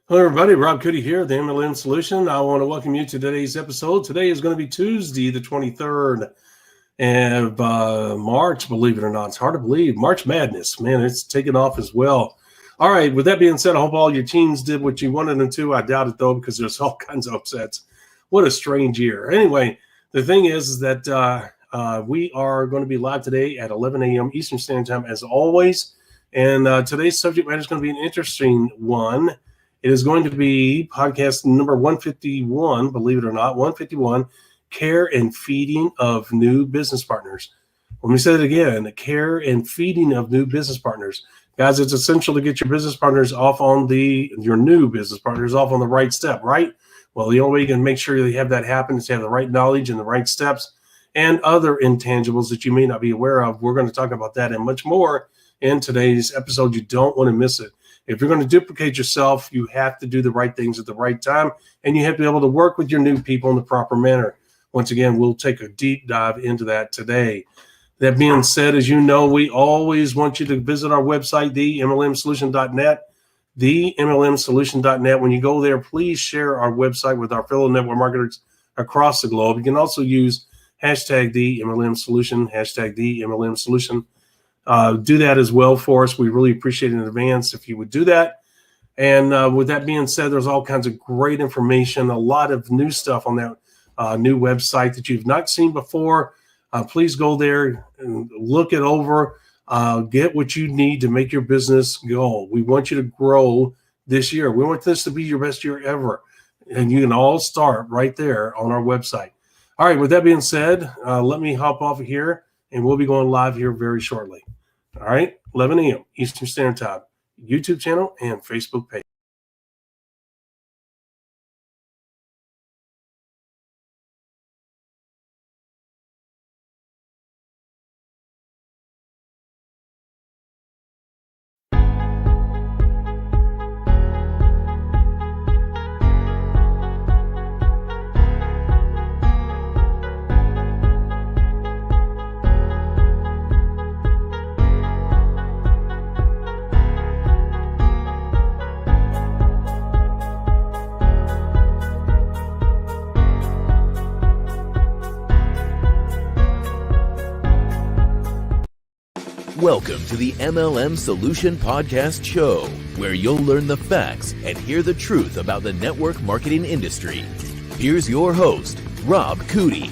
Hello, everybody. Rob Cootie here, the Mlm Solution. I want to welcome you to today's episode. Today is going to be Tuesday, the 23rd of March, believe it or not. It's hard to believe. March Madness, man, it's taken off as well. All right, with that being said, I hope all your teams did what you wanted them to. I doubt it, though, because there's all kinds of upsets. What a strange year. Anyway, the thing is that we are going to be live today at 11 a.m. Eastern Standard Time, as always. And today's subject matter is going to be an interesting one. It is going to be podcast number 151, believe it or not, 151, Care and Feeding of New Business Partners. Let me say it again, care and feeding of new business partners. Guys, it's essential to get your business partners off on your new business partners off on the right step, right? Well, the only way you can make sure you have that happen is to have the right knowledge and the right steps and other intangibles that you may not be aware of. We're going to talk about that and much more in today's episode. You don't want to miss it. If you're going to duplicate yourself, you have to do the right things at the right time, and you have to be able to work with your new people in the proper manner. Once again, we'll take a deep dive into that today. That being said, as you know, we always want you to visit our website, themlmsolution.net, themlmsolution.net. When you go there, please share our website with our fellow network marketers across the globe. You can also use hashtag #TheMLMSolution, hashtag #TheMLMSolution. Do that as well for us. We really appreciate it in advance if you would do that. And with that being said, there's all kinds of great information, a lot of new stuff on that new website that you've not seen before. Please go there and look it over. Get what you need to make your business go. We want you to grow this year. We want this to be your best year ever. And you can all start right there on our website. All right, with that being said, let me hop off of here, and we'll be going live here very shortly. All right, 11 a.m. Eastern Standard Time, YouTube channel and Facebook page. Welcome to the Mlm Solution Podcast show, where you'll learn the facts and hear the truth about the network marketing industry. Here's your host, Rob Cootie.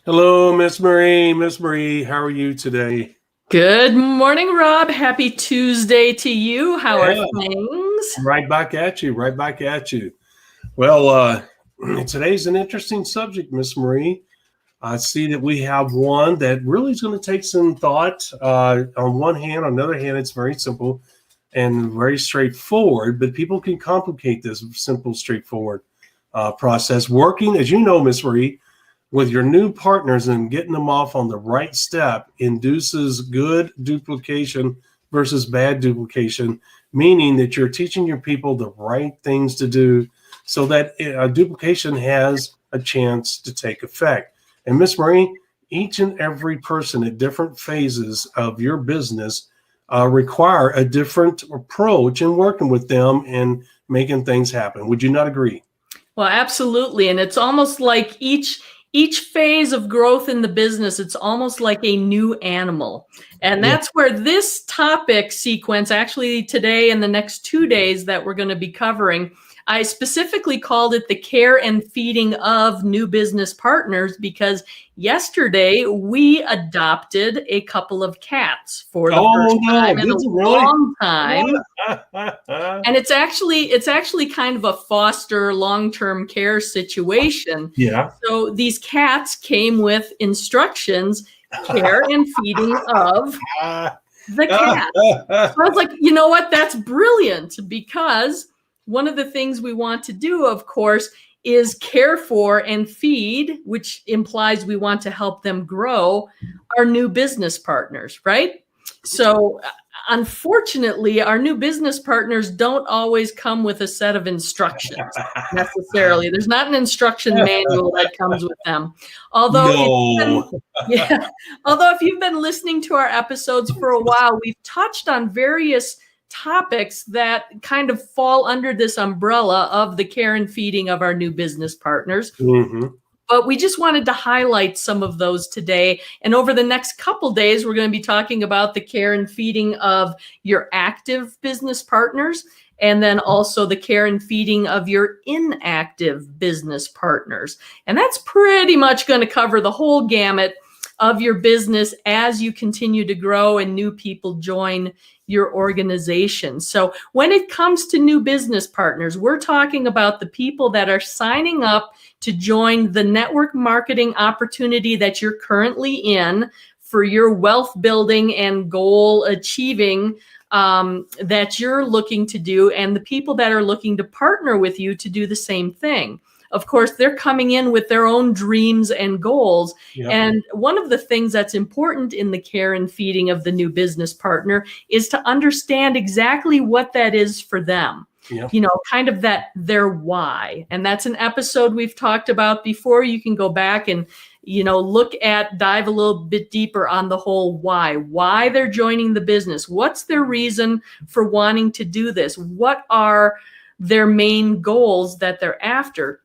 Hello, Miss Marie. Miss Marie, how are you today? Good morning, Rob. Happy Tuesday to you. How are things? Right back at you. Right back at you. Well, today's an interesting subject, Miss Marie. I see that we have one that really is going to take some thought. On one hand, on the other hand, it's very simple and very straightforward, but people can complicate this simple, straightforward process. Working, as you know, Miss Marie, with your new partners and getting them off on the right step induces good duplication versus bad duplication, meaning that you're teaching your people the right things to do so that duplication has a chance to take effect. And Miss Marie, each and every person at different phases of your business require a different approach in working with them and making things happen. Would you not agree? Well, absolutely. And it's almost like each phase of growth in the business, it's almost like a new animal. And that's where this topic sequence, actually today and the next 2 days that we're going to be covering, I specifically called it the care and feeding of new business partners because yesterday we adopted a couple of cats for the first time in a long time. And it's actually kind of a foster long-term care situation. Yeah. So these cats came with instructions, care and feeding of the cat. So I was like, you know what? That's brilliant because one of the things we want to do, of course, is care for and feed, which implies we want to help them grow our new business partners, right? So unfortunately, our new business partners don't always come with a set of instructions necessarily. There's not an instruction manual that comes with them. Although, although if you've been listening to our episodes for a while, we've touched on various topics that kind of fall under this umbrella of the care and feeding of our new business partners. Mm-hmm. But we just wanted to highlight some of those today. And over the next couple days, we're going to be talking about the care and feeding of your active business partners, and then also the care and feeding of your inactive business partners. And that's pretty much going to cover the whole gamut of your business as you continue to grow and new people join your organization. So when it comes to new business partners, we're talking about the people that are signing up to join the network marketing opportunity that you're currently in for your wealth building and goal achieving that you're looking to do, and the people that are looking to partner with you to do the same thing. Of course, they're coming in with their own dreams and goals. Yep. And one of the things that's important in the care and feeding of the new business partner is to understand exactly what that is for them. Yep. You know, kind of that their why. And that's an episode we've talked about before. You can go back and, you know, dive a little bit deeper on the whole why they're joining the business. What's their reason for wanting to do this? What are their main goals that they're after?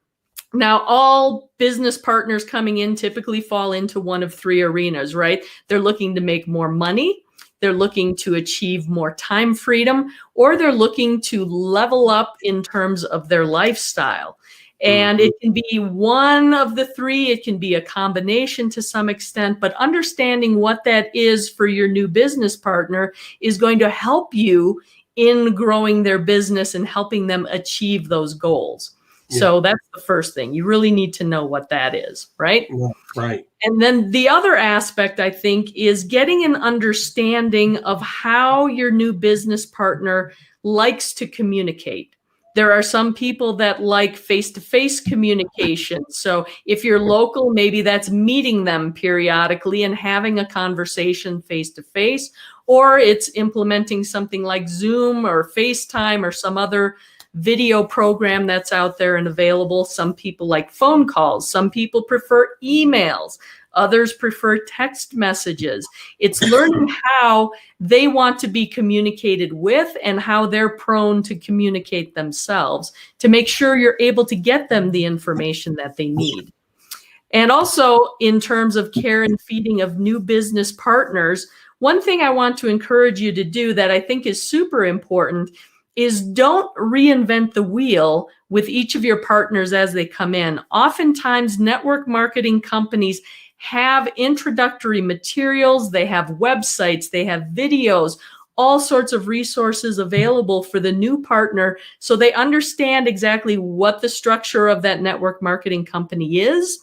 Now, all business partners coming in typically fall into one of three arenas, right? They're looking to make more money, they're looking to achieve more time freedom, or they're looking to level up in terms of their lifestyle. And it can be one of the three, it can be a combination to some extent, but understanding what that is for your new business partner is going to help you in growing their business and helping them achieve those goals. Yeah. So that's the first thing. You really need to know what that is, right? Yeah, right. And then the other aspect, I think, is getting an understanding of how your new business partner likes to communicate. There are some people that like face-to-face communication. So if you're local, maybe that's meeting them periodically and having a conversation face-to-face, or it's implementing something like Zoom or FaceTime or some other video program that's out there and available. Some people like phone calls. Some people prefer emails. Others prefer text messages. It's learning how they want to be communicated with and how they're prone to communicate themselves to make sure you're able to get them the information that they need. And also in terms of care and feeding of new business partners, one thing I want to encourage you to do that I think is super important is don't reinvent the wheel with each of your partners as they come in. Oftentimes, network marketing companies have introductory materials, they have websites, they have videos, all sorts of resources available for the new partner so they understand exactly what the structure of that network marketing company is,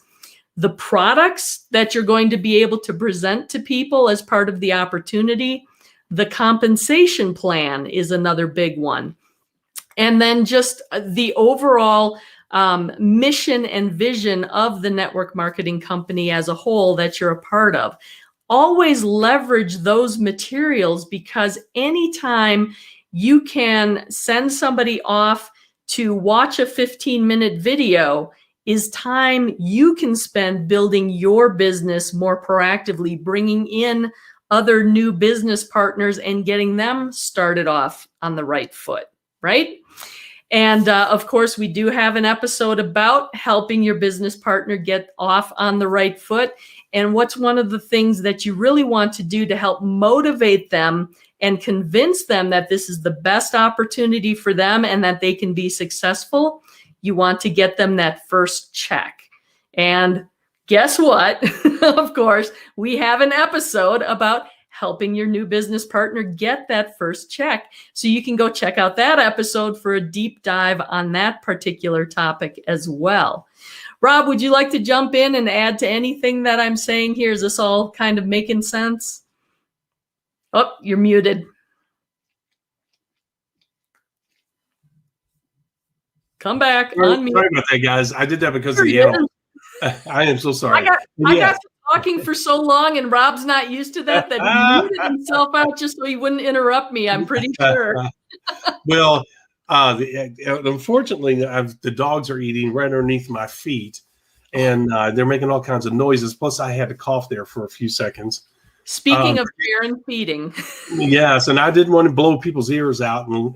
the products that you're going to be able to present to people as part of the opportunity. The compensation plan is another big one. And then just the overall mission and vision of the network marketing company as a whole that you're a part of. Always leverage those materials, because anytime you can send somebody off to watch a 15-minute video is time you can spend building your business more proactively, bringing in other new business partners and getting them started off on the right foot, right? And of course, we do have an episode about helping your business partner get off on the right foot. And what's one of the things that you really want to do to help motivate them and convince them that this is the best opportunity for them and that they can be successful? You want to get them that first check. And guess what? Of course, we have an episode about helping your new business partner get that first check. So you can go check out that episode for a deep dive on that particular topic as well. Rob, would you like to jump in and add to anything that I'm saying here? Is this all kind of making sense? Oh, you're muted. Come back. Sorry about that, guys. I did that because of the animals. I am so sorry. I got to talking for so long and Rob's not used to that he muted himself out just so he wouldn't interrupt me, I'm pretty sure. Well, unfortunately, the dogs are eating right underneath my feet, and they're making all kinds of noises. Plus, I had to cough there for a few seconds. Speaking of care and feeding. Yes, and I didn't want to blow people's ears out and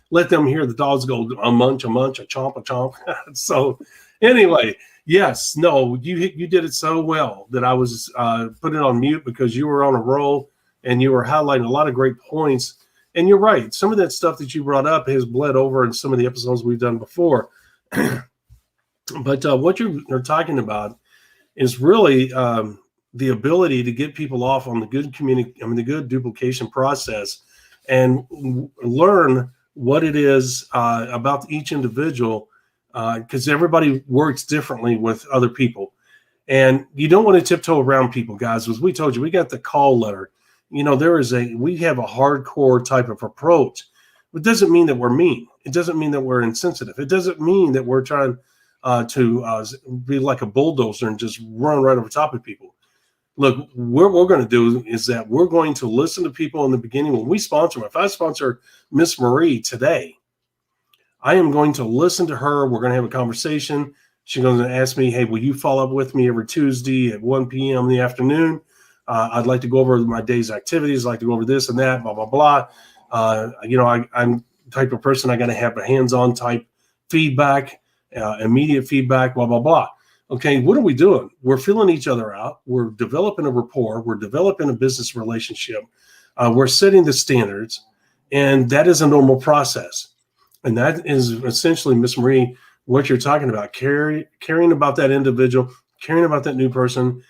let them hear the dogs go a munch, a chomp, a chomp. So anyway, yes, no, you did it so well that I was putting it on mute because you were on a roll and you were highlighting a lot of great points. And you're right. Some of that stuff that you brought up has bled over in some of the episodes we've done before. But what you're talking about is really the ability to get people off on the good duplication process and learn what it is about each individual, because everybody works differently with other people. And you don't want to tiptoe around people, guys. As we told you, we got the call letter. We have a hardcore type of approach. It doesn't mean that we're mean. It doesn't mean that we're insensitive. It doesn't mean that we're trying to be like a bulldozer and just run right over top of people. Look, what we're going to do is that we're going to listen to people in the beginning when we sponsor them. If I sponsor Miss Marie today, I am going to listen to her. We're going to have a conversation. She's going to ask me, hey, will you follow up with me every Tuesday at 1 p.m. in the afternoon? I'd like to go over my day's activities. I'd like to go over this and that, blah, blah, blah. I'm the type of person I got to have a hands-on type feedback, immediate feedback, blah, blah, blah. Okay, what are we doing? We're filling each other out. We're developing a rapport. We're developing a business relationship. We're setting the standards, and that is a normal process. And that is essentially, Miss Marie, what you're talking about, caring about that individual, caring about that new person,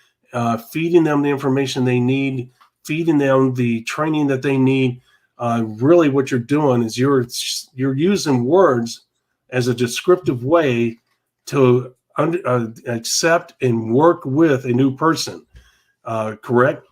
feeding them the information they need, feeding them the training that they need. Really what you're doing is you're using words as a descriptive way to accept and work with a new person. Correct?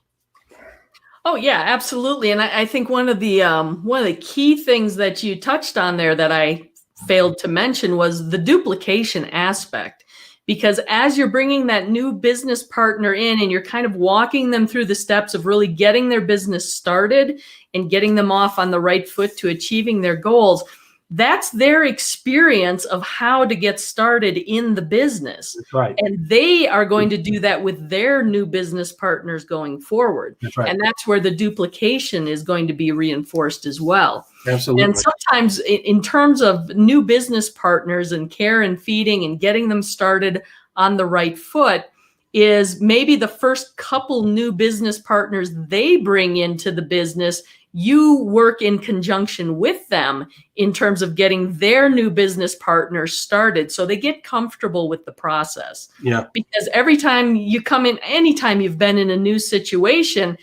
Oh yeah, absolutely. And I think one of the key things that you touched on there that I failed to mention was the duplication aspect. Because as you're bringing that new business partner in and you're kind of walking them through the steps of really getting their business started and getting them off on the right foot to achieving their goals, that's their experience of how to get started in the business. That's right. And they are going to do that with their new business partners going forward. That's right. And that's where the duplication is going to be reinforced as well. Absolutely. And sometimes in terms of new business partners and care and feeding and getting them started on the right foot is maybe the first couple new business partners they bring into the business, you work in conjunction with them in terms of getting their new business partners started so they get comfortable with the process. Yeah. Because every time you come in, anytime you've been in a new situation,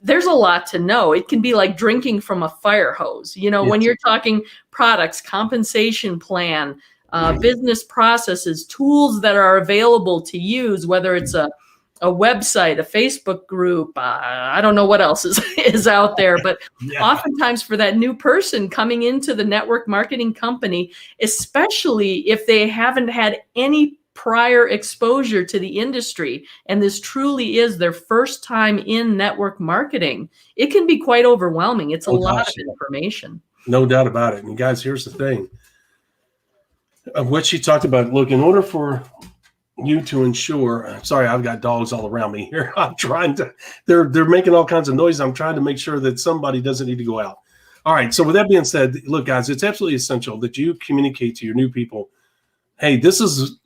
there's a lot to know. It can be like drinking from a fire hose. Yes. When you're talking products, compensation plan, business processes, tools that are available to use, whether it's a website, a Facebook group, I don't know what else is out there, but oftentimes for that new person coming into the network marketing company, especially if they haven't had any prior exposure to the industry, and this truly is their first time in network marketing, it can be quite overwhelming. It's a lot of information. No doubt about it. And guys, here's the thing. What she talked about, look, in order for you to ensure, sorry, I've got dogs all around me here. I'm trying to, they're making all kinds of noise. I'm trying to make sure that somebody doesn't need to go out. All right. So with that being said, look, guys, it's absolutely essential that you communicate to your new people. Hey, this is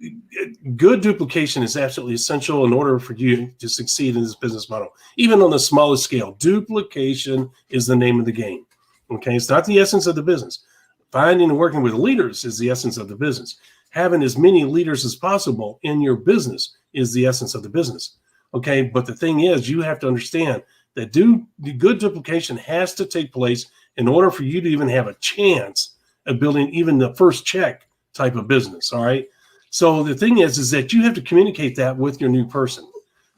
good duplication is absolutely essential in order for you to succeed in this business model. Even on the smallest scale, duplication is the name of the game. Okay. It's not the essence of the business. Finding and working with leaders is the essence of the business. Having as many leaders as possible in your business is the essence of the business. Okay. But the thing is, you have to understand that good duplication has to take place in order for you to even have a chance of building even the first check type of business. All right. So the thing is that you have to communicate that with your new person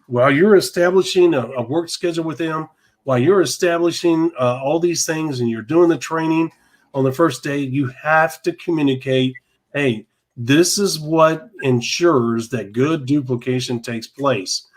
while you're establishing a work schedule with them, while you're establishing all these things and you're doing the training on the first day. You have to communicate, hey, this is what ensures that good duplication takes place.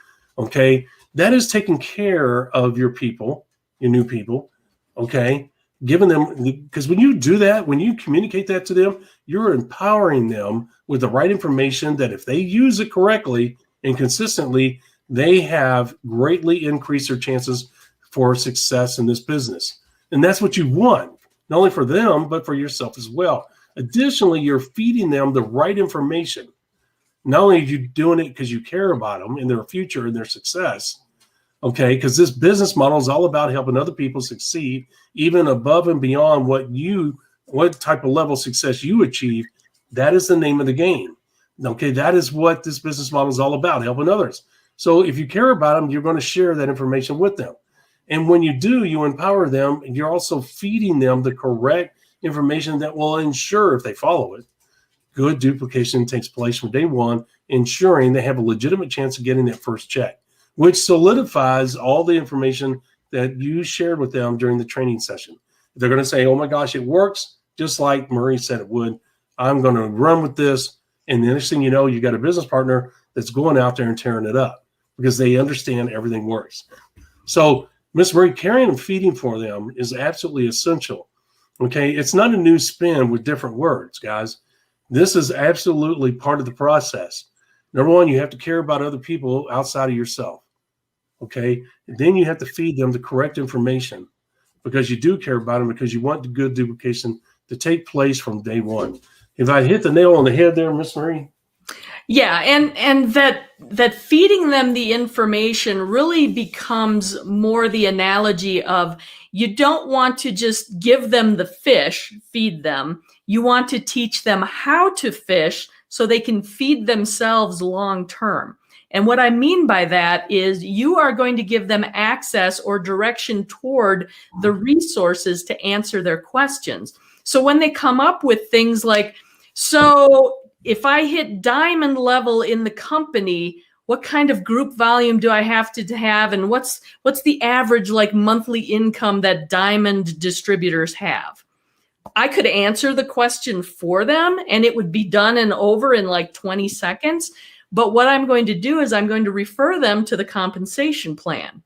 Okay. That is taking care of your people, your new people. Okay. Giving them, because when you do that, when you communicate that to them, you're empowering them with the right information that if they use it correctly and consistently, they have greatly increased their chances for success in this business. And that's what you want, not only for them, but for yourself as well. Additionally, you're feeding them the right information. Not only are you doing it because you care about them and their future and their success, okay, because this business model is all about helping other people succeed, even above and beyond what type of level of success you achieve. That is the name of the game. Okay, that is what this business model is all about, helping others. So if you care about them, you're going to share that information with them. And when you do, you empower them, and you're also feeding them the correct information that will ensure, if they follow it, good duplication takes place from day one, ensuring they have a legitimate chance of getting that first check, which solidifies all the information that you shared with them during the training session. They're going to say, oh my gosh, it works, just like Marie said it would. I'm going to run with this. And the next thing you know, you got a business partner that's going out there and tearing it up because they understand everything works. So Miss Marie, carrying and feeding for them is absolutely essential. Okay, it's not a new spin with different words, guys. This is absolutely part of the process. Number one, you have to care about other people outside of yourself. Okay, and then you have to feed them the correct information because you do care about them, because you want the good duplication to take place from day one. If I hit the nail on the head there, Miss Marie? Yeah, and that feeding them the information really becomes more the analogy of, you don't want to just give them the fish, feed them. You want to teach them how to fish so they can feed themselves long term. And what I mean by that is you are going to give them access or direction toward the resources to answer their questions. So when they come up with things like, so if I hit diamond level in the company, what kind of group volume do I have to have? And what's the average like monthly income that diamond distributors have? I could answer the question for them and it would be done and over in like 20 seconds. But what I'm going to do is I'm going to refer them to the compensation plan.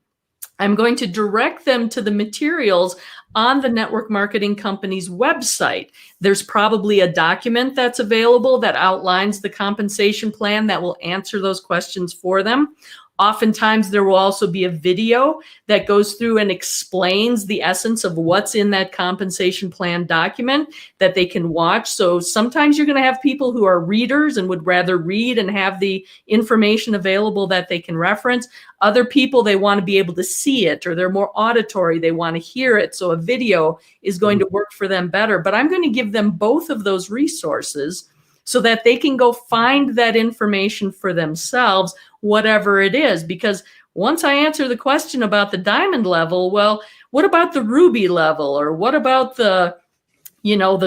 I'm going to direct them to the materials on the network marketing company's website. There's probably a document that's available that outlines the compensation plan that will answer those questions for them. Oftentimes, there will also be a video that goes through and explains the essence of what's in that compensation plan document that they can watch. So sometimes you're going to have people who are readers and would rather read and have the information available that they can reference. Other people, they want to be able to see it, or they're more auditory, they want to hear it. So a video is going to work for them better. But I'm going to give them both of those resources so that they can go find that information for themselves, whatever it is. Because once I answer the question about the diamond level, well, what about the ruby level? Or what about the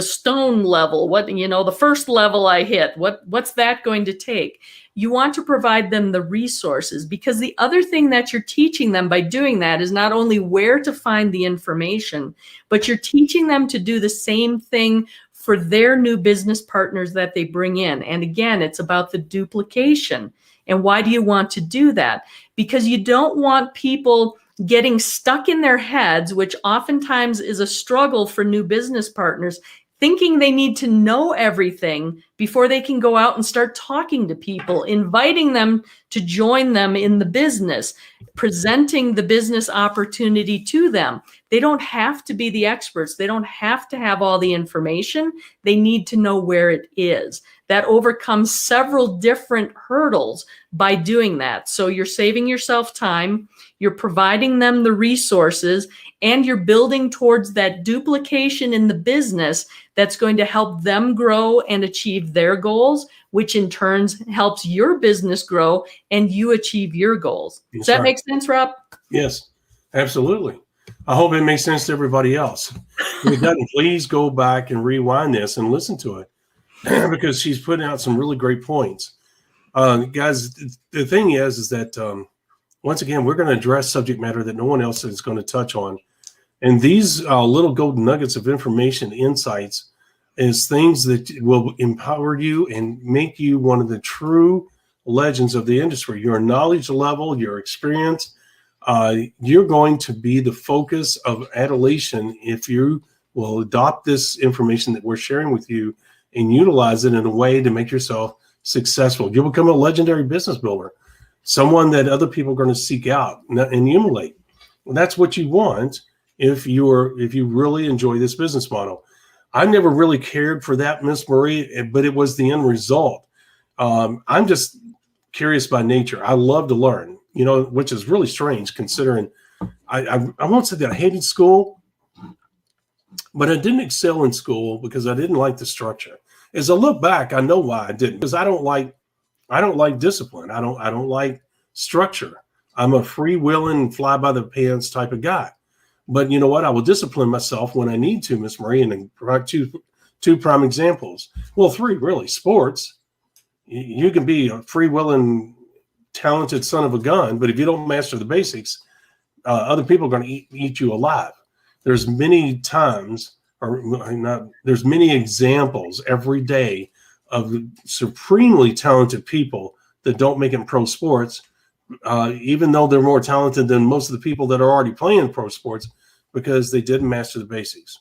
stone level? What, the first level I hit, what's that going to take? You want to provide them the resources, because the other thing that you're teaching them by doing that is not only where to find the information, but you're teaching them to do the same thing for their new business partners that they bring in. And again, it's about the duplication. And why do you want to do that? Because you don't want people getting stuck in their heads, which oftentimes is a struggle for new business partners, thinking they need to know everything before they can go out and start talking to people, inviting them to join them in the business, presenting the business opportunity to them. They don't have to be the experts. They don't have to have all the information. They need to know where it is. That overcomes several different hurdles by doing that. So you're saving yourself time, you're providing them the resources, and you're building towards that duplication in the business that's going to help them grow and achieve their goals, which in turn helps your business grow and you achieve your goals. Does that make sense, Rob? Yes, absolutely. I hope it makes sense to everybody else. If it doesn't, please go back and rewind this and listen to it because she's putting out some really great points. Guys, the thing is that once again, we're going to address subject matter that no one else is going to touch on. And these little golden nuggets of information, insights, is things that will empower you and make you one of the true legends of the industry. Your knowledge level, your experience, you're going to be the focus of adulation if you will adopt this information that we're sharing with you and utilize it in a way to make yourself successful. You'll become a legendary business builder, someone that other people are going to seek out and emulate. Well, that's what you want if you really enjoy this business model. I never really cared for that, Miss Marie, but it was the end result. I'm just curious by nature. I love to learn, which is really strange considering I won't say that I hated school, but I didn't excel in school because I didn't like the structure. As I look back, I know why I didn't, because I don't like discipline. I don't like structure. I'm a freewheeling, fly by the pants type of guy. But you know what? I will discipline myself when I need to, Miss Marie, and provide two prime examples. Well, three really. Sports. You can be a freewheeling, talented son of a gun, but if you don't master the basics, other people are going to eat you alive. There's many times, there's many examples every day of supremely talented people that don't make it in pro sports, even though they're more talented than most of the people that are already playing pro sports, because they didn't master the basics.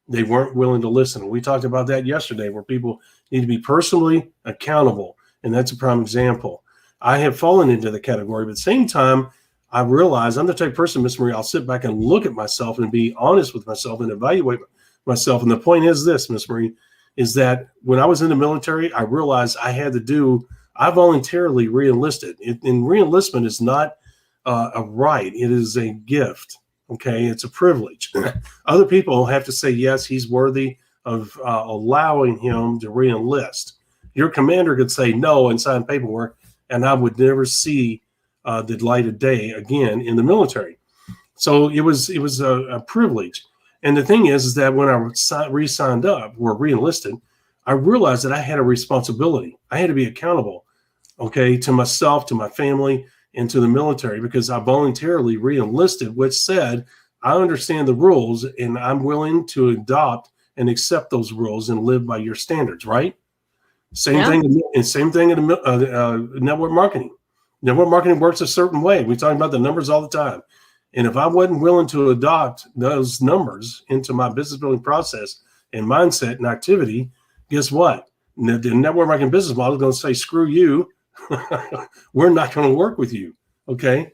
They weren't willing to listen. We talked about that yesterday, where people need to be personally accountable, and that's a prime example. I have fallen into the category, but at the same time, I realize I'm the type of person, Miss Marie, I'll sit back and look at myself and be honest with myself and evaluate myself. And the point is this, Miss Marie, is that when I was in the military, I realized I voluntarily re-enlisted. And re-enlistment is not a right. It is a gift. Okay. It's a privilege. Other people have to say, yes, he's worthy of allowing him to re-enlist. Your commander could say no and sign paperwork, and I would never see the light of day again in the military. So it was a privilege. And the thing is that when I re-signed up or re-enlisted, I realized that I had a responsibility. I had to be accountable, okay, to myself, to my family, and to the military, because I voluntarily re-enlisted, which said, I understand the rules and I'm willing to adopt and accept those rules and live by your standards, right? Same thing in network marketing. Network marketing works a certain way. We talk about the numbers all the time. And if I wasn't willing to adopt those numbers into my business building process and mindset and activity, guess what? The network marketing business model is going to say, screw you. We're not going to work with you. Okay.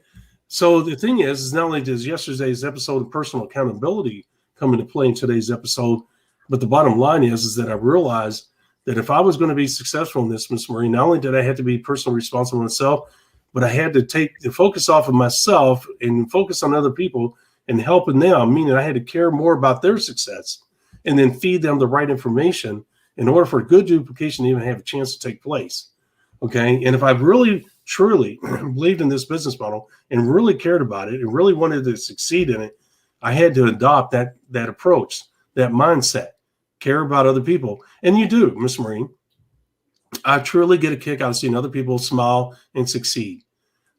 So the thing is not only does yesterday's episode of personal accountability come into play in today's episode, but the bottom line is that I realized that if I was going to be successful in this, Ms. Marie, not only did I have to be personally responsible myself, but I had to take the focus off of myself and focus on other people and helping them, meaning I had to care more about their success and then feed them the right information in order for good duplication to even have a chance to take place. Okay. And if I really, truly believed in this business model and really cared about it and really wanted to succeed in it, I had to adopt that approach, that mindset, care about other people. And you do, Miss Marie. I truly get a kick out of seeing other people smile and succeed.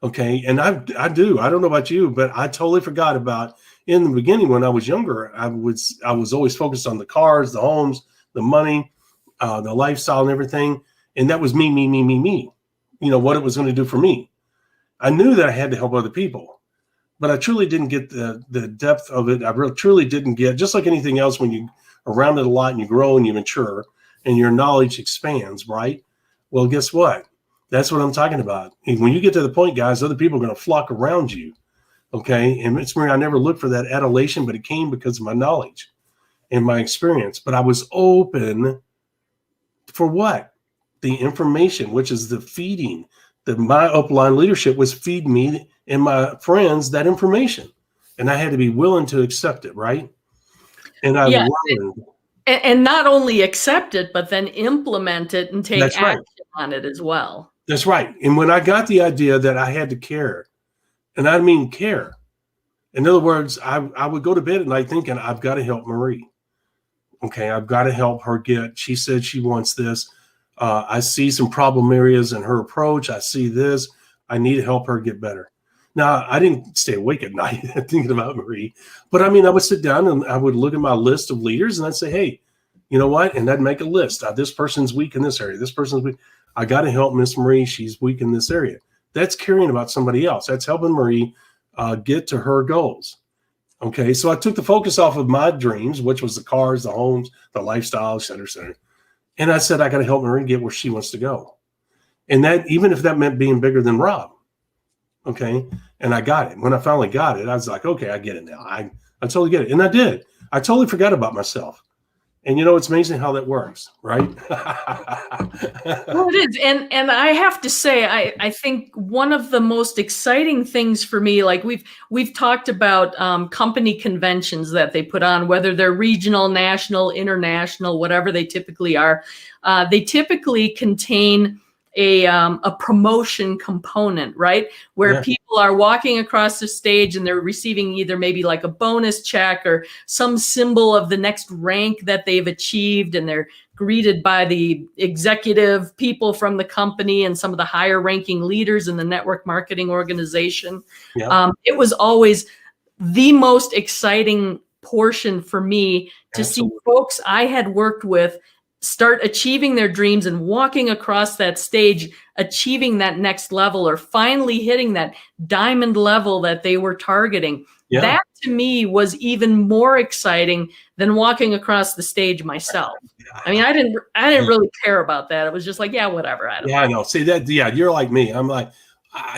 Okay. And I do. I don't know about you, but I totally forgot about in the beginning when I was younger, I was always focused on the cars, the homes, the money, the lifestyle and everything. And that was me. What it was going to do for me. I knew that I had to help other people, but I truly didn't get the depth of it. I truly didn't get, just like anything else, when you around it a lot and you grow and you mature and your knowledge expands, right? Well, guess what? That's what I'm talking about. And when you get to the point, guys, other people are going to flock around you. Okay. And it's Marie, I never looked for that adulation, but it came because of my knowledge and my experience. But I was open for what? The information, which is the feeding. My upline leadership was feeding me and my friends that information. And I had to be willing to accept it, right? And I learned. And not only accept it, but then implement it and take action on it as well. That's right. And when I got the idea that I had to care, and I mean care. In other words, I would go to bed at night thinking, I've got to help Marie. Okay, I've got to help her she said she wants this. I see some problem areas in her approach. I see this. I need to help her get better. Now, I didn't stay awake at night thinking about Marie, but I mean, I would sit down and I would look at my list of leaders and I'd say, hey, you know what? And I'd make a list. This person's weak in this area. This person's weak. I got to help Miss Marie. She's weak in this area. That's caring about somebody else. That's helping Marie get to her goals. Okay, so I took the focus off of my dreams, which was the cars, the homes, the lifestyle, et cetera, et cetera. And I said, I got to help Marie get where she wants to go. And that, even if that meant being bigger than Rob. Okay, and I got it. When I finally got it, I was like, okay, I get it now. I totally get it. And I did. I totally forgot about myself. And it's amazing how that works, right? Well, it is. And I have to say, I think one of the most exciting things for me, like we've talked about company conventions that they put on, whether they're regional, national, international, whatever they typically are. They typically contain a promotion component, right? Where people are walking across the stage and they're receiving either maybe like a bonus check or some symbol of the next rank that they've achieved. And they're greeted by the executive people from the company and some of the higher ranking leaders in the network marketing organization. It was always the most exciting portion for me to see folks I had worked with start achieving their dreams and walking across that stage, achieving that next level or finally hitting that diamond level that they were targeting. Yeah. That to me was even more exciting than walking across the stage myself. I mean, I didn't really care about that. It was just like, yeah, whatever. I know. See that? Yeah. You're like me. I'm like,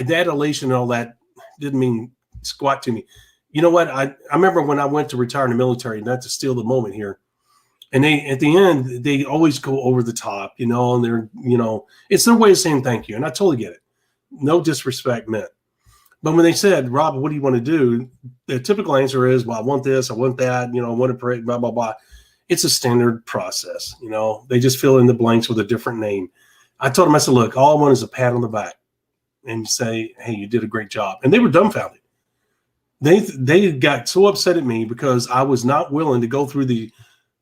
that elation and all that didn't mean squat to me. You know what? I remember when I went to retire in the military, not to steal the moment here. And they, at the end, they always go over the top, and they're, it's their way of saying thank you. And I totally get it. No disrespect meant. But when they said, Rob, what do you want to do? The typical answer is, well, I want this, I want that, I want to pray, blah, blah, blah. It's a standard process. They just fill in the blanks with a different name. I told them, I said, look, all I want is a pat on the back and say, hey, you did a great job. And they were dumbfounded. They got so upset at me because I was not willing to go through the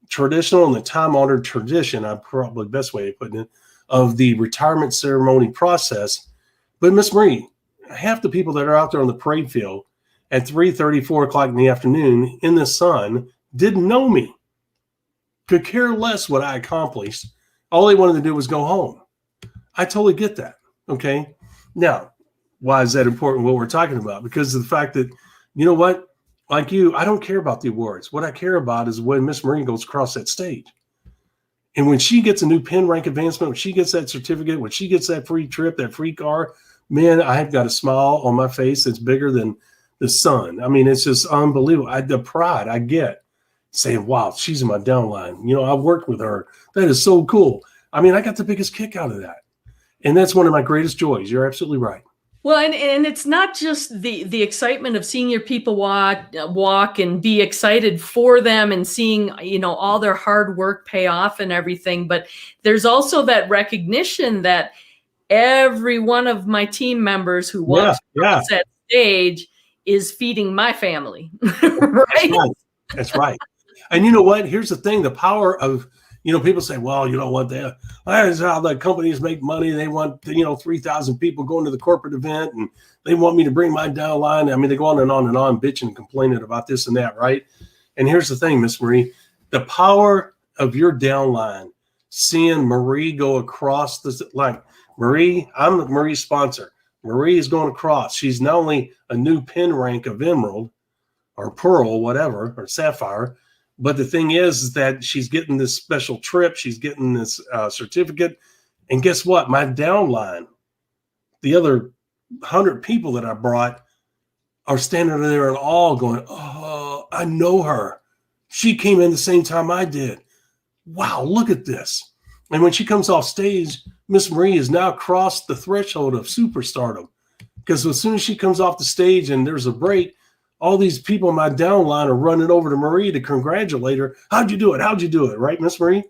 traditional and the time-honored tradition, probably the best way of putting it, of the retirement ceremony process. But Miss Marie, half the people that are out there on the parade field at 3:30, 4 o'clock in the afternoon in the sun didn't know me, could care less what I accomplished. All they wanted to do was go home. I totally get that, okay? Now, why is that important, what we're talking about? Because of the fact that, you know what? Like you, I don't care about the awards. What I care about is when Miss Marie goes across that stage. And when she gets a new pin rank advancement, when she gets that certificate, when she gets that free trip, that free car, man, I've got a smile on my face that's bigger than the sun. I mean, it's just unbelievable. The pride I get saying, wow, she's in my downline. I worked with her. That is so cool. I mean, I got the biggest kick out of that. And that's one of my greatest joys. You're absolutely right. Well, and it's not just the excitement of seeing your people walk and be excited for them and seeing, all their hard work pay off and everything. But there's also that recognition that every one of my team members who walks across that stage is feeding my family. Right? That's right. And you know what? Here's the thing, the power of, people say, well, you know what, that's how the companies make money. They want, 3,000 people going to the corporate event and they want me to bring my downline. I mean, they go on and on, bitching and complaining about this and that, right? And here's the thing, Miss Marie, the power of your downline, seeing Marie go across Marie, I'm Marie's sponsor. Marie is going across. She's not only a new pin rank of emerald or pearl, whatever, or sapphire, but the thing is that she's getting this special trip. She's getting this certificate. And guess what? My downline, the other 100 people that I brought are standing there and all going, oh, I know her. She came in the same time I did. Wow, look at this. And when she comes off stage, Miss Marie has now crossed the threshold of superstardom. Because as soon as she comes off the stage and there's a break, all these people in my downline are running over to Marie to congratulate her. How'd you do it? How'd you do it? Right, Miss Marie?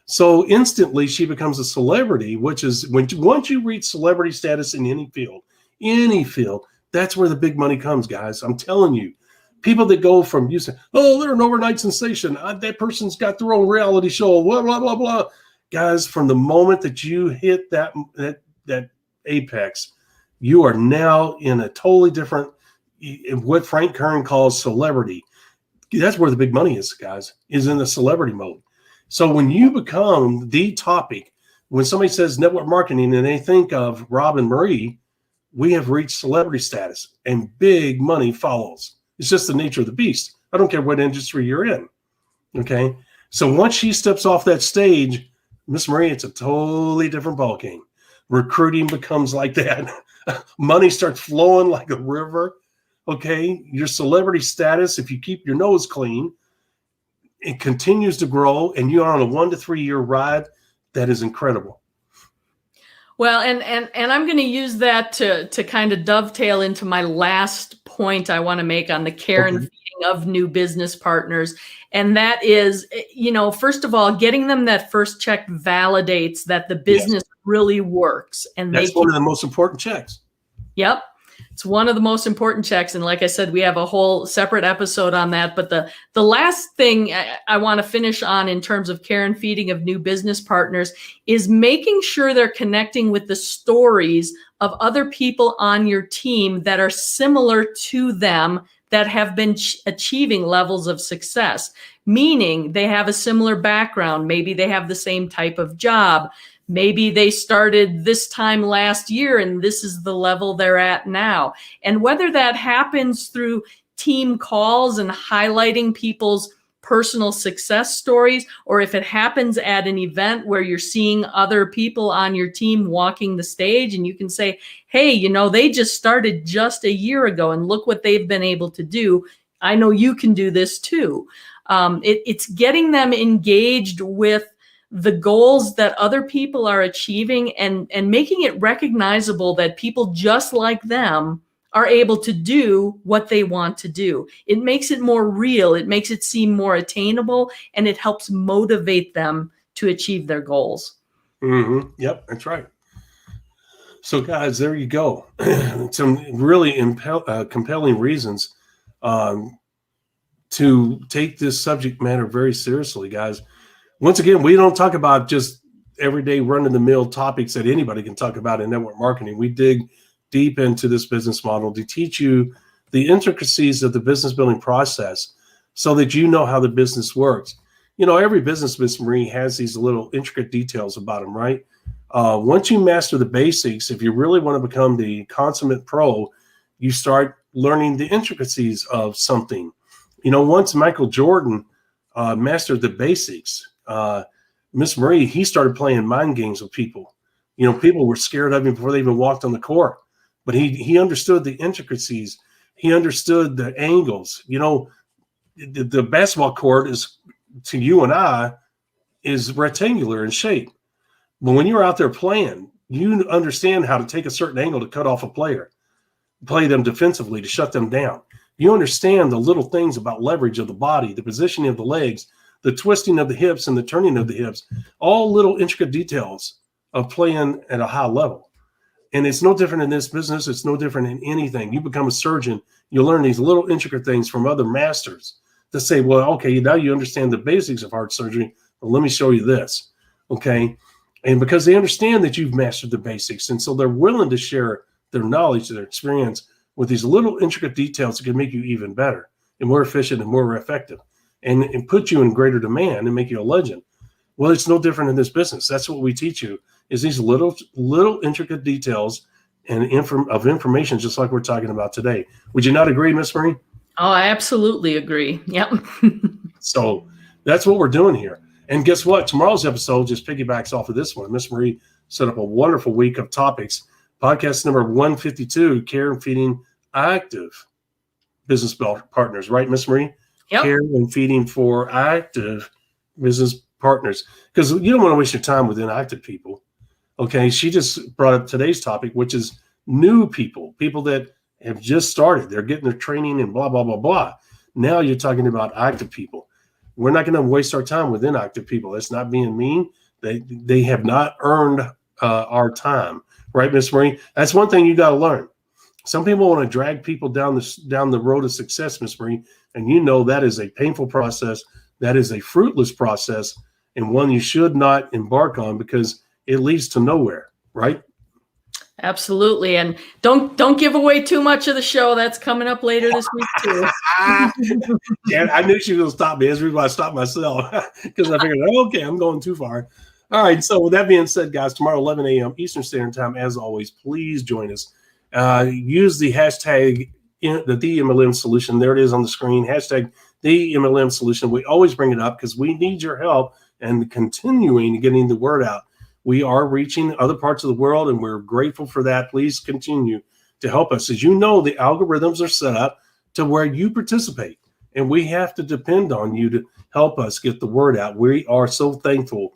So instantly she becomes a celebrity, which is once you reach celebrity status in any field, that's where the big money comes, guys. I'm telling you, people that go from you say, oh, they're an overnight sensation. That person's got their own reality show, blah, blah, blah, blah. Guys, from the moment that you hit that apex, you are now in a totally different, what Frank Kern calls celebrity. That's where the big money is, guys, is in the celebrity mode. So when you become the topic when somebody says network marketing and they think of Rob and Marie, we have reached celebrity status and big money follows. It's just the nature of the beast. I don't care what industry you're in. Okay. So once she steps off that stage, Miss Marie, it's a totally different ballgame. Recruiting becomes like that. Money starts flowing like a river. Okay. Your celebrity status, if you keep your nose clean, it continues to grow, and you are on a 1 to 3 year ride that is incredible. Well, and I'm going to use that to kind of dovetail into my last point I want to make on the care and feeding of new business partners. And that is, first of all, getting them that first check validates that the business really works. And that's one of the most important checks. Yep. It's one of the most important checks. And like I said, we have a whole separate episode on that. But the last thing I want to finish on in terms of care and feeding of new business partners is making sure they're connecting with the stories of other people on your team that are similar to them, that have been achieving levels of success, meaning they have a similar background. Maybe they have the same type of job. Maybe they started this time last year and this is the level they're at now. And whether that happens through team calls and highlighting people's personal success stories, or if it happens at an event where you're seeing other people on your team walking the stage and you can say, hey, they just started just a year ago and look what they've been able to do. I know you can do this too. It's getting them engaged with the goals that other people are achieving and making it recognizable that people just like them are able to do what they want to do. It makes it more real. It makes it seem more attainable, and it helps motivate them to achieve their goals. Mm-hmm. Yep, that's right. So guys, there you go. Some really compelling reasons to take this subject matter very seriously, guys. Once again, we don't talk about just everyday run-of-the-mill topics that anybody can talk about in network marketing. We dig deep into this business model to teach you the intricacies of the business building process so that you know how the business works. Every business, Miss Marie, has these little intricate details about them, right? Once you master the basics, if you really want to become the consummate pro, you start learning the intricacies of something. Once Michael Jordan mastered the basics, Miss Marie, he started playing mind games with people. People were scared of him before they even walked on the court, but he understood the intricacies. He understood the angles. The basketball court is, to you and I, is rectangular in shape. But when you're out there playing, you understand how to take a certain angle to cut off a player, play them defensively to shut them down. You understand the little things about leverage of the body, the positioning of the legs, the twisting of the hips and the turning of the hips, all little intricate details of playing at a high level. And it's no different in this business. It's no different in anything. You become a surgeon, you learn these little intricate things from other masters to say, well, okay, now you understand the basics of heart surgery. Well, let me show you this. Okay. And because they understand that you've mastered the basics. And so they're willing to share their knowledge, their experience with these little intricate details that can make you even better and more efficient and more effective. And put you in greater demand and make you a legend. Well, it's no different in this business. That's what we teach you, is these little intricate details and information, just like we're talking about today. Would you not agree, Miss Marie? Oh, I absolutely agree. Yep. So that's what we're doing here. And guess what? Tomorrow's episode just piggybacks off of this one. Miss Marie set up a wonderful week of topics. Podcast number 152, Care and Feeding Active Business Partners. Right, Miss Marie? Yep. Care and feeding for active business partners, because you don't want to waste your time with inactive people. Okay, she just brought up today's topic, which is new people that have just started. They're getting their training and blah, blah, blah, blah. Now you're talking about active people. We're not going to waste our time with inactive people. That's not being mean. They have not earned our time. Right, Miss Marie? That's one thing you got to learn. Some people want to drag people down the road of success, Miss Marie, and that is a painful process. That is a fruitless process, and one you should not embark on because it leads to nowhere, right? Absolutely. And don't give away too much of the show. That's coming up later this week too. Yeah, I knew she was going to stop me. That's the reason why I stopped myself, because I figured, okay, I'm going too far. All right. So with that being said, guys, tomorrow 11 a.m. Eastern Standard Time, as always, please join us. Use the hashtag the MLM Solution. There it is on the screen. Hashtag the MLM Solution. We always bring it up because we need your help and continuing getting the word out. We are reaching other parts of the world, and we're grateful for that. Please continue to help us. As you know, the algorithms are set up to where you participate, and we have to depend on you to help us get the word out. We are so thankful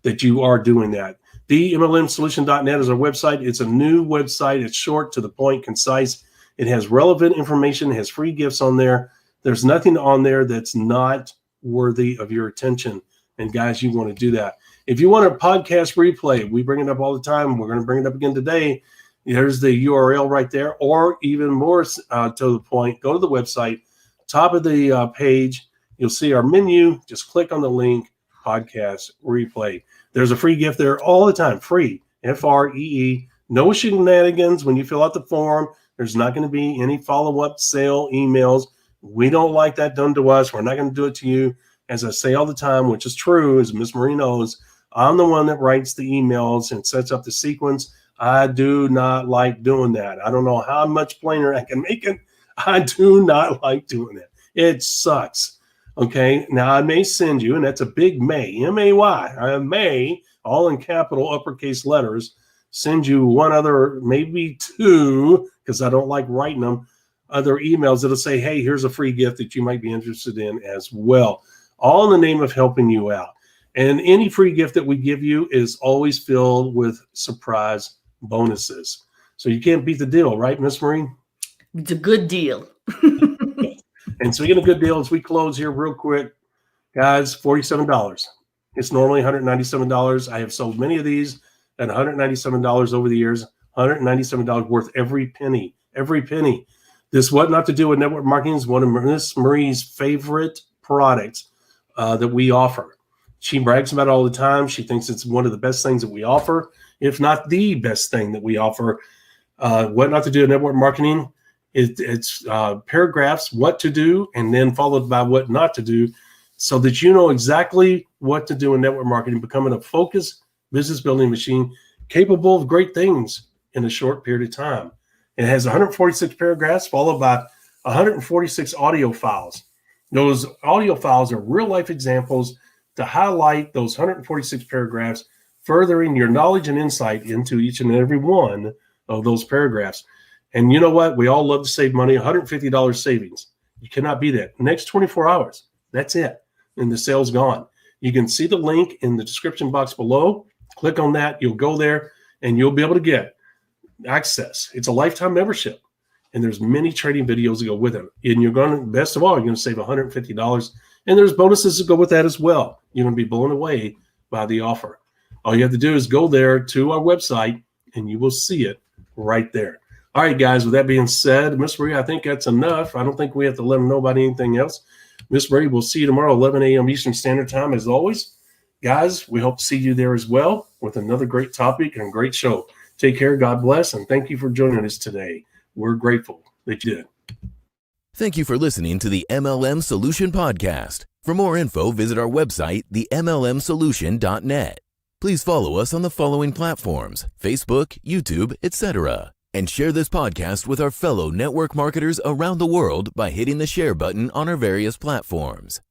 that you are doing that. TheMLMSolution.net is our website. It's a new website. It's short, to the point, concise. It has relevant information. It has free gifts on there. There's nothing on there that's not worthy of your attention. And guys, you want to do that. If you want a podcast replay, we bring it up all the time. We're going to bring it up again today. There's the URL right there. Or even more to the point, go to the website, top of the page. You'll see our menu. Just click on the link, podcast replay. There's a free gift there all the time, free, FREE. No shenanigans when you fill out the form. There's not going to be any follow-up sale emails. We don't like that done to us. We're not going to do it to you. As I say all the time, which is true, as Miss Marie knows, I'm the one that writes the emails and sets up the sequence. I do not like doing that. I don't know how much plainer I can make it. I do not like doing it. It sucks. Okay, now I may send you, and that's a big may, M-A-Y, I may, all in capital uppercase letters, send you one other, maybe two, because I don't like writing them, other emails that'll say, hey, here's a free gift that you might be interested in as well. All in the name of helping you out. And any free gift that we give you is always filled with surprise bonuses. So you can't beat the deal, right, Miss Marie? It's a good deal. And speaking of good deals, we close here real quick. Guys, $47. It's normally $197. I have sold many of these at $197 over the years. $197 worth every penny. Every penny. This What Not to Do with Network Marketing is one of Miss Marie's favorite products that we offer. She brags about it all the time. She thinks it's one of the best things that we offer, if not the best thing that we offer. What Not to Do with Network Marketing. It's paragraphs, what to do, and then followed by what not to do, so that you know exactly what to do in network marketing, becoming a focused business building machine capable of great things in a short period of time. It has 146 paragraphs followed by 146 audio files. Those audio files are real life examples to highlight those 146 paragraphs, furthering your knowledge and insight into each and every one of those paragraphs. And you know what? We all love to save money, $150 savings. You cannot beat that. Next 24 hours, that's it. And the sale's gone. You can see the link in the description box below. Click on that. You'll go there and you'll be able to get access. It's a lifetime membership. And there's many trading videos that go with it. And you're going to, best of all, you're going to save $150. And there's bonuses that go with that as well. You're going to be blown away by the offer. All you have to do is go there to our website and you will see it right there. All right, guys, with that being said, Miss Marie, I think that's enough. I don't think we have to let them know about anything else. Miss Marie, we'll see you tomorrow, 11 a.m. Eastern Standard Time, as always. Guys, we hope to see you there as well with another great topic and great show. Take care, God bless, and thank you for joining us today. We're grateful that you did. Thank you for listening to the MLM Solution Podcast. For more info, visit our website, themlmsolution.net. Please follow us on the following platforms: Facebook, YouTube, etc. And share this podcast with our fellow network marketers around the world by hitting the share button on our various platforms.